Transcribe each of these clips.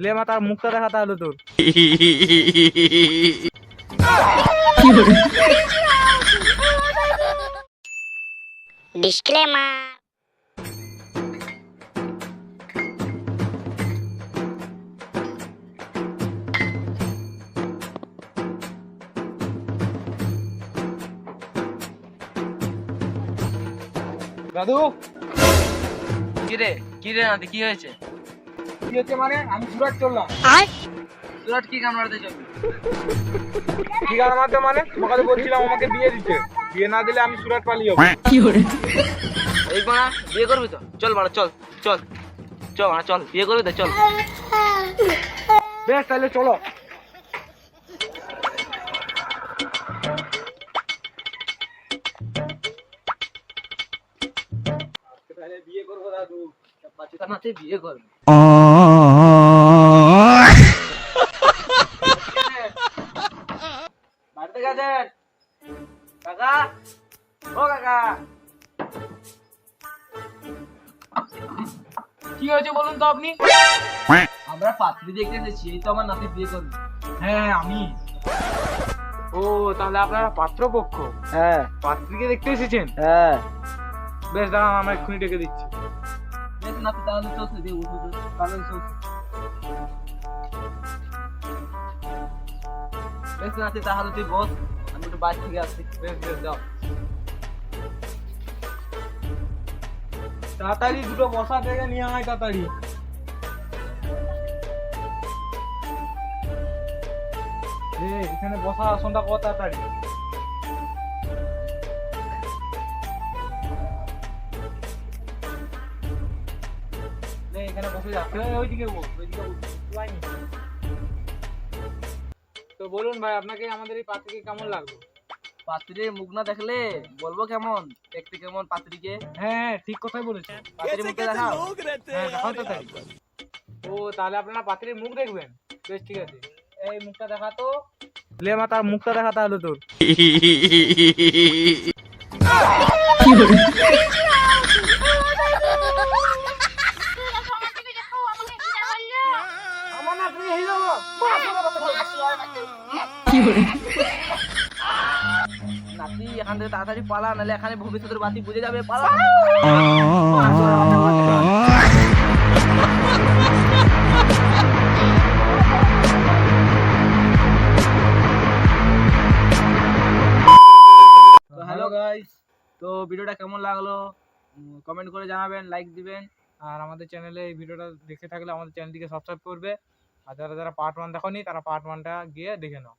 লে মা তার মুখটা দেখা তাহলে তোর। ডিসক্লেমার। দাদু কিরে কিরে নাতি কি হয়েছে? কি হচ্ছে মানে আমি সুরাট চললাম। সুরাট কি গান মারতে যাবি? কি গান মারতে মানে তোমাকে বলছিলাম আমাকে বিয়ে দিতে, বিয়ে না দিলে আমি সুরাট পালিয়ে যাবো। এই বাড়া বিয়ে করবি তো? চল বাড়া চল চল চল বাড়া চল বিয়ে করবি তো চল। বেশ তাহলে চলো। তাহলে বিয়ে করবো দাদু। বাচ্চা নাতি বিয়ে করবি? বাড়িতে গেছেন কাকা? ও কাকা কি হয়েছে বলুন তো আপনি? আমরা পাত্রী দেখতে এসেছি, এই তো আমার নাতি বিয়ে করবি। হ্যাঁ আমি। ও তাহলে আপনারা পাত্রপক্ষ? হ্যাঁ পাত্রীকে দেখতে এসেছেন? হ্যাঁ। বেশ দাঁড়ান আমরা এক্ষুনি ডেকে দিচ্ছি। বেশ নাতি তাহলে চলছে দিয়ে উঠো তাহলে চলছে। বেশ নাতি তাহলে তুই বস, আমি একটু বাইরে থেকে আসছি। বেশ বেশ যাও। তাড়াতাড়ি দুটো বসা থেকে নিয়ে আয় তাড়াতাড়ি। এখানে বসা আসনটা কত তাড়াতাড়ি। এখানে বসে যাচ্ছে, ওইদিকে বস, ওইদিকে বস। তো বলুন ভাই আপনাকে আমাদের এই পাত্রীকে কেমন লাগলো? পাত্রীর মুখ না দেখলে বলবো কেমন দেখতে, কেমন পাত্রীকে। হ্যাঁ ঠিক কথাই বলেছেন। পাত্রীর মুখে দেখাও। হ্যাঁ দেখাও তাড়াতাড়ি। ও তাহলে আপনারা পাত্রীর মুখ দেখবেন? বেশ ঠিক আছে, এই মুখটা দেখা তো। লে মা তার মুখটা দেখা তাহলে তোর। আমার না তুমি এই যাবো। নাতি এখান থেকে তাড়াতাড়ি পালা, নাহলে এখানে ভবিষ্যতের বাতি বুঝে যাবে। পালা। তো হ্যালো গাইস, তো ভিডিওটা কেমন লাগলো কমেন্ট করে জানাবেন, লাইক দিবেন। আর আমাদের চ্যানেলে এই ভিডিওটা দেখে থাকলে আমাদের চ্যানেলটিকে সাবস্ক্রাইব করবে। আর যারা যারা পার্ট 1 দেখোনি তারা পার্ট 1টা গিয়ে দেখে নাও।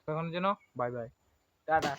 তখন জন্য বাই বাই, টাটা।